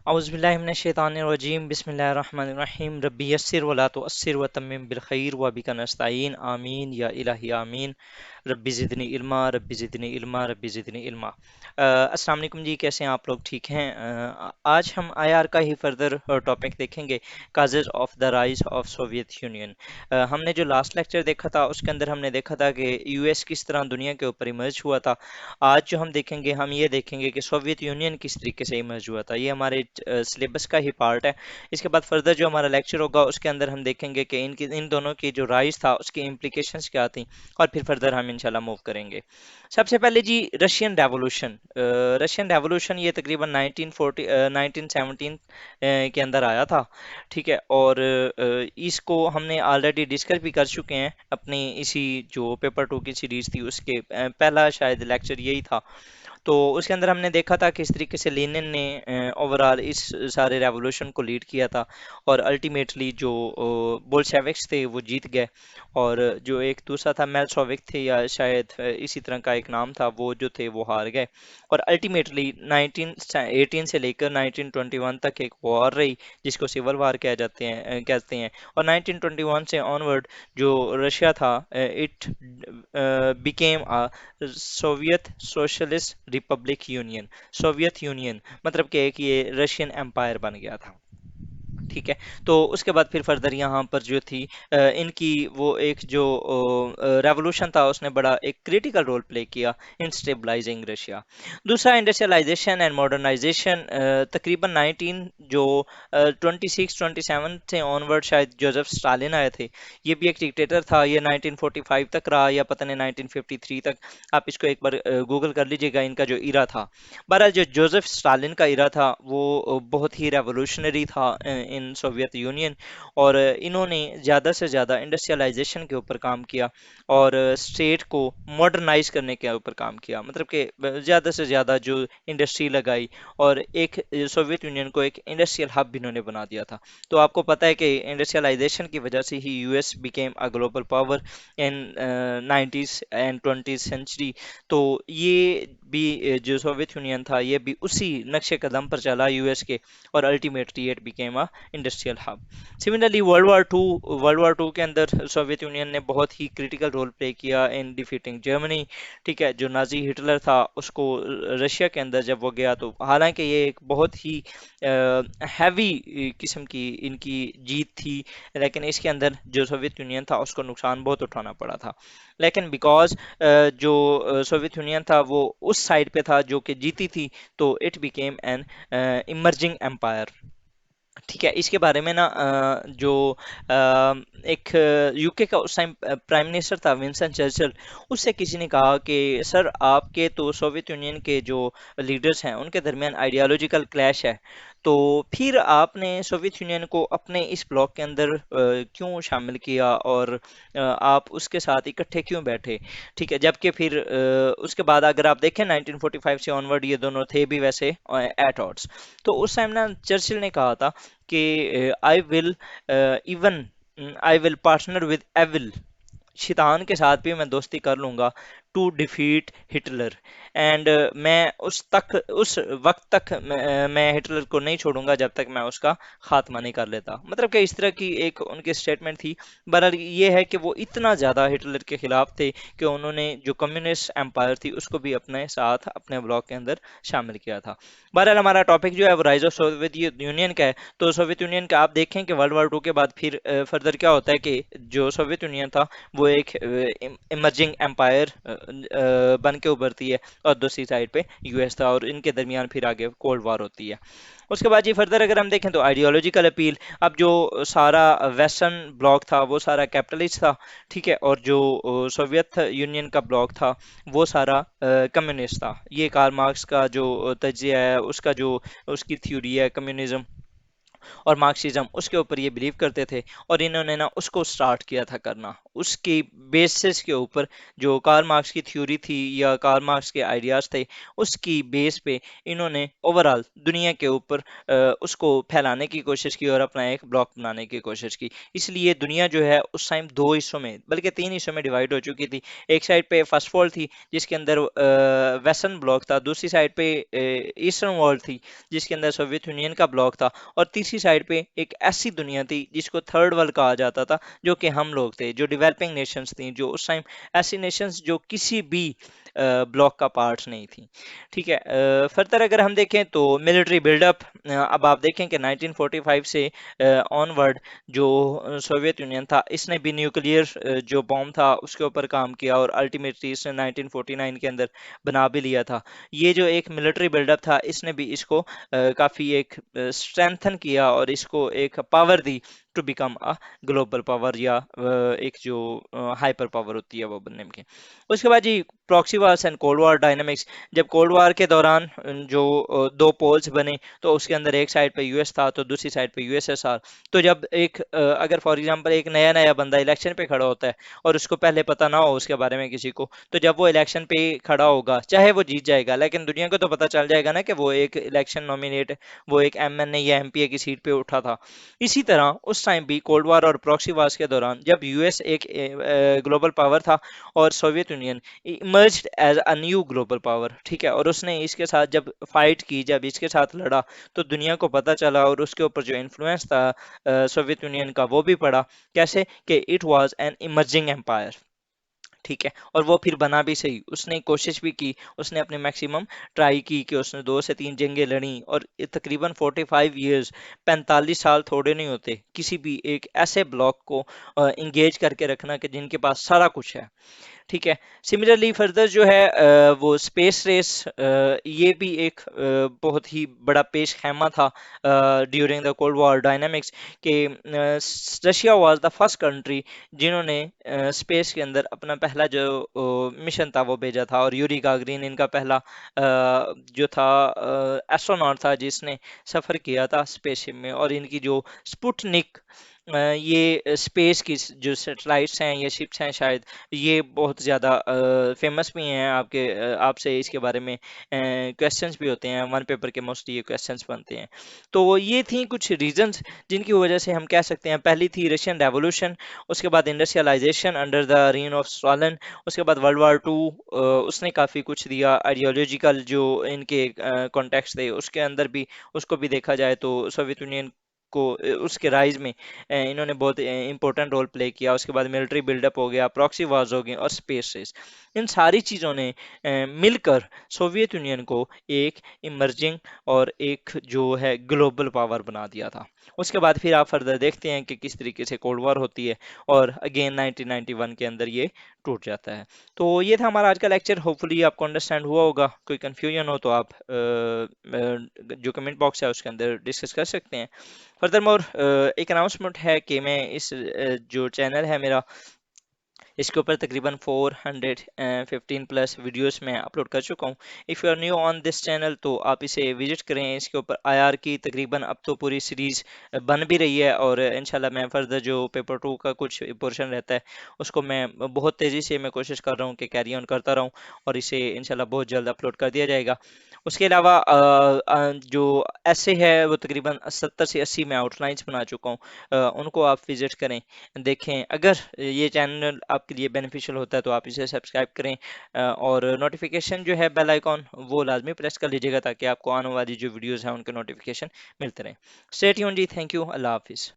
औज़ुबिल्लाहिमिनश्शैतानिर्रजीम बिस्मिल्लाहिर्रहमानिर्रहीम रब्बि यस्सिर वला तुअस्सिर वतम्मिम बिल खैर व बिका नस्तईन आमीन या इलाही आमीन रब्बी ज़िदनी इल्मा रब्बी ज़िदनी इल्मा। अस्सलाम वालेकुम जी, कैसे हैं आप लोग? ठीक हैं? आज हम आईआर का ही फर्दर टॉपिक देखेंगे, causes of the rise of Soviet union. हमने जो लास्ट लेक्चर देखा था उसके अंदर हमने देखा था कि यूएस किस तरह दुनिया के ऊपर इमर्ज हुआ था। आज जो हम देखेंगे हम ये देखेंगे कि सोवियत यूनियन किस तरीके से इमर्ज हुआ था। ये हमारे सिलेबस का ही पार्ट है। इसके बाद फर्दर जो हमारा लेक्चर होगा उसके अंदर हम देखेंगे कि इन दोनों की जो राइज था उसकी इम्प्लीकेशंस क्या थी, और फिर फर्दर हम इंशाल्लाह मूव करेंगे। सबसे पहले जी, रशियन रेवोल्यूशन ये तकरीबन 1940 1917 के अंदर आया था। ठीक है, और इसको हमने ऑलरेडी डिस्कस भी कर चुके हैं अपनी इसी जो पेपर टू की सीरीज थी उसके पहला शायद लेक्चर यही था। तो उसके अंदर हमने देखा था किस तरीके से लेनिन ने ओवरऑल इस सारे रेवोल्यूशन को लीड किया था, और अल्टीमेटली जो बोल्शेविक्स थे वो जीत गए, और जो एक दूसरा था मेलशोविक थे या शायद इसी तरह का एक नाम था, वो जो थे वो हार गए। और अल्टीमेटली 1918 से लेकर 1921 तक एक वॉर रही जिसको सिविल वार कह जाते हैं कहते हैं। और 1921 से ऑनवर्ड जो रशिया था, it became Soviet socialist Republic union. Soviet union मतलब कि एक ये रशियन एम्पायर बन गया था। ठीक है, तो उसके बाद फिर फर्दर यहाँ पर जो थी इनकी वो एक जो रेवोल्यूशन था उसने बड़ा एक क्रिटिकल रोल प्ले किया इन स्टेबलाइजिंग रशिया। दूसरा, इंडस्ट्रियलाइजेशन एंड मॉडर्नाइजेशन। तकरीबन 19 जो 26-27 से ऑनवर्ड शायद जोसेफ स्टालिन आए थे। ये भी एक डिक्टेटर था, ये 1945 तक रहा या पता नहीं 1953 तक। आप इसको एक बार गूगल कर लीजिएगा इनका जो इरा था। बहरहाल जो जोसेफ स्टालिन का इरा था वो बहुत ही रेवोल्यूशनरी था इन सोवियत यूनियन। और इन्होंने ज़्यादा से ज़्यादा इंडस्ट्रियलाइजेशन के ऊपर काम किया, और स्टेट को मॉडर्नाइज करने के ऊपर काम किया, मतलब कि ज़्यादा से ज़्यादा जो इंडस्ट्री लगाई, और एक सोवियत यूनियन को एक इंडस्ट्रियल हब भी इन्होंने बना दिया था। तो आपको पता है कि इंडस्ट्रियलाइजेशन की वजह से ही US became a global power in 90s and 20th century. तो ये भी जो सोवियत यूनियन था ये भी उसी नक्शे कदम पर चला यूएस के, और ultimately it became a industrial hub. Similarly world war two के अंदर सोवियत यूनियन ने बहुत ही क्रिटिकल रोल प्ले किया इन डिफीटिंग जर्मनी। ठीक है, जो नाजी हिटलर था उसको रशिया के अंदर जब वो गया, तो हालांकि ये एक बहुत ही हैवी किस्म की इनकी जीत थी, लेकिन इसके अंदर जो सोवियत यूनियन था उसको नुकसान बहुत उठाना पड़ा था। लेकिन बिकॉज जो सोवियत यूनियन था वो उस साइड पे था जो कि जीती थी, तो it became an emerging empire. ठीक है, इसके बारे में ना जो एक यूके का उस टाइम प्राइम मिनिस्टर था विंस्टन चर्चिल, उससे किसी ने कहा कि सर आपके तो सोवियत यूनियन के जो लीडर्स हैं उनके दरमियान आइडियोलॉजिकल क्लैश है, तो फिर आपने सोवियत यूनियन को अपने इस ब्लॉक के अंदर क्यों शामिल किया, और आप उसके साथ इकट्ठे क्यों बैठे? ठीक है, जबकि फिर उसके बाद अगर आप देखें 1945 से ऑनवर्ड ये दोनों थे भी वैसे एट ऑड्स। तो उस टाइम ना चर्चिल ने कहा था कि even I will partner with evil, शैतान के साथ भी मैं दोस्ती कर लूंगा, टू डिफीट हिटलर। एंड मैं उस वक्त तक मैं हिटलर को नहीं छोड़ूंगा जब तक मैं उसका खात्मा नहीं कर लेता। मतलब कि इस तरह की एक उनकी स्टेटमेंट थी। बहरहाल ये है कि वो इतना ज़्यादा हिटलर के खिलाफ थे कि उन्होंने जो कम्युनिस्ट एम्पायर थी उसको भी अपने साथ अपने ब्लॉक के अंदर शामिल किया था। बहरहाल हमारा टॉपिक जो है वो राइज ऑफ सोवियत यूनियन का है। तो सोवियत यूनियन का आप देखें कि वर्ल्ड वार 2 के बाद फिर फर्दर क्या होता है कि जो सोवियत यूनियन था वो एक इमर्जिंग एम्पायर बन के उभरती है, और दूसरी साइड पे यूएस था, और इनके दरमियान फिर आगे कोल्ड वार होती है। उसके बाद जी फर्दर अगर हम देखें तो आइडियोलॉजिकल अपील। अब जो सारा वेस्टर्न ब्लॉक था वो सारा कैपिटलिस्ट था। ठीक है, और जो सोवियत यूनियन का ब्लॉक था वो सारा कम्युनिस्ट था। ये कार्ल मार्क्स का जो तज्जिया है उसका जो उसकी थ्योरी है कम्युनिज्म, और मार्क्सिज्म उसके ऊपर ये बिलीव करते थे, और इन्होंने ना उसको स्टार्ट किया था करना, उसकी बेसिस के ऊपर जो कार्ल मार्क्स की थ्योरी थी या कार्ल मार्क्स के आइडियाज थे, उसकी बेस पे इन्होंने ओवरऑल दुनिया के ऊपर उसको फैलाने की कोशिश की और अपना एक ब्लॉक बनाने की कोशिश की। इसलिए दुनिया जो है उस टाइम दो हिस्सों में बल्कि तीन हिस्सों में डिवाइड हो चुकी थी। एक साइड पे फर्स्ट वर्ल्ड थी जिसके अंदर वेस्टर्न ब्लॉक था, दूसरी साइड पे ईस्टर्न वर्ल्ड थी जिसके अंदर सोवियत यूनियन का ब्लॉक था, और तीसरी साइड पे एक ऐसी दुनिया थी जिसको थर्ड वर्ल्ड कहा जाता था, जो कि हम लोग थे, जो डेवलपिंग नेशंस थी, जो उस टाइम ऐसी नेशंस जो किसी भी ब्लॉक का पार्ट नहीं थी। ठीक है, फर्दर अगर हम देखें तो मिलिट्री बिल्डअप, अब आप देखें कि 1945 से ऑनवर्ड जो सोवियत यूनियन था, इसने भी न्यूक्लियर जो बॉम्ब था उसके ऊपर काम किया, और अल्टीमेटली इसने 1949 के अंदर बना भी लिया था। ये जो एक मिलिट्री बिल्डअप था, इसने भी इसको काफ़ी एक स्ट्रेंथन किया और इसको एक पावर दी to become a global power, या एक जो हाइपर पावर होती है वो बनने की। उसके बाद जी proxy wars and cold war dynamics. जब कोल्ड वॉर के दौरान जो दो पोल्स बने, तो उसके अंदर एक साइड पे यूएस था तो दूसरी साइड पे यूएसएसआर। तो जब एक अगर फॉर एग्जांपल एक नया नया बंदा इलेक्शन पे खड़ा होता है और उसको पहले पता ना हो उसके बारे में किसी को, तो जब वो इलेक्शन पे खड़ा होगा चाहे वो जीत जाएगा, लेकिन दुनिया को तो पता चल जाएगा ना कि वो एक इलेक्शन नॉमिनेट, वो एक एमएनए या एमपीए की सीट पे उठा था। इसी तरह उस टाइम भी कोल्ड वॉर और प्रॉक्सी वार्स के दौरान जब यूएस एक ग्लोबल पावर था और Soviet Union emerged as a new global power, ठीक है, और उसने इसके साथ जब फाइट की, जब इसके साथ लड़ा, तो दुनिया को पता चला और उसके ऊपर जो इन्फ्लुएंस था सोवियत यूनियन का वो भी पड़ा। कैसे कि it was an emerging empire. ठीक है, और वो फिर बना भी सही, उसने कोशिश भी की, उसने अपने मैक्सिमम ट्राई की कि उसने 2 से 3 जंगें लड़ी, और ये तकरीबन 45 ईयर्स, 45 साल थोड़े नहीं होते किसी भी एक ऐसे ब्लॉक को इंगेज करके रखना कि जिनके पास सारा कुछ है। ठीक है, सिमिलरली फर्दर जो है वो स्पेस रेस, ये भी एक बहुत ही बड़ा पेश खैमा था during the cold war dynamics, कि Russia was the first country जिन्होंने स्पेस के अंदर अपना पहला जो मिशन था वो भेजा था, और यूरी गागरिन इनका पहला जो था एस्ट्रोनॉट था जिसने सफ़र किया था स्पेसशिप में। और इनकी जो स्पुतनिक, ये स्पेस की जो सैटेलाइट्स हैं या शिप्स हैं शायद, ये बहुत ज़्यादा फेमस भी हैं। आपसे इसके बारे में क्वेश्चंस भी होते हैं, वन पेपर के मोस्टली ये क्वेश्चंस बनते हैं। तो ये थी कुछ रीजंस जिनकी वजह से हम कह सकते हैं, पहली थी रशियन रेवोल्यूशन, उसके बाद industrialisation under the reign of Stalin, उसके बाद वर्ल्ड वॉर 2, उसने काफ़ी कुछ दिया, आइडियोलॉजिकल जो इनके कॉन्टेक्स्ट थे उसके अंदर भी, उसको भी देखा जाए तो सोवियत यूनियन को उसके राइज में इन्होंने बहुत इंपॉर्टेंट रोल प्ले किया। उसके बाद मिलिट्री बिल्डअप हो गया, प्रॉक्सी वार्स हो गई, और स्पेस रेस। इन सारी चीज़ों ने मिलकर सोवियत यूनियन को एक इमर्जिंग और एक जो है ग्लोबल पावर बना दिया था। उसके बाद फिर आप फर्दर देखते हैं कि किस तरीके से कोल्ड वॉर होती है, और अगेन 1991 के अंदर ये टूट जाता है। तो ये था हमारा आज का लेक्चर, होपफुली आपको अंडरस्टैंड हुआ होगा। कोई कंफ्यूजन हो तो आप जो कमेंट बॉक्स है उसके अंदर डिस्कस कर सकते हैं। फर्दरमोर एक अनाउंसमेंट है कि मैं इस जो चैनल है मेरा, इसके ऊपर तकरीबन 415 प्लस वीडियोस मैं अपलोड कर चुका हूँ। If you are new on this channel तो आप इसे विजिट करें। इसके ऊपर आईआर की तकरीबन अब तो पूरी सीरीज बन भी रही है, और इंशाल्लाह मैं फर्दर जो पेपर 2 का कुछ पोर्शन रहता है उसको मैं बहुत तेज़ी से मैं कोशिश कर रहा हूँ कि कैरी ऑन करता रहूँ, और इसे इंशाल्लाह बहुत जल्द अपलोड कर दिया जाएगा। उसके अलावा जो ऐसे है वो तकरीबन 70 से 80 मैं आउटलाइंस बना चुका हूँ, उनको आप विजिट करें, देखें। अगर ये चैनल आपके लिए बेनिफिशियल होता है तो आप इसे सब्सक्राइब करें, और नोटिफिकेशन जो है बेल आइकॉन वो लाजमी प्रेस कर लीजिएगा ताकि आपको आने वाली जो वीडियोस हैं उनके नोटिफिकेशन मिलते रहें। स्टे ट्यून्ड जी, थैंक यू, अल्लाह हाफिज़।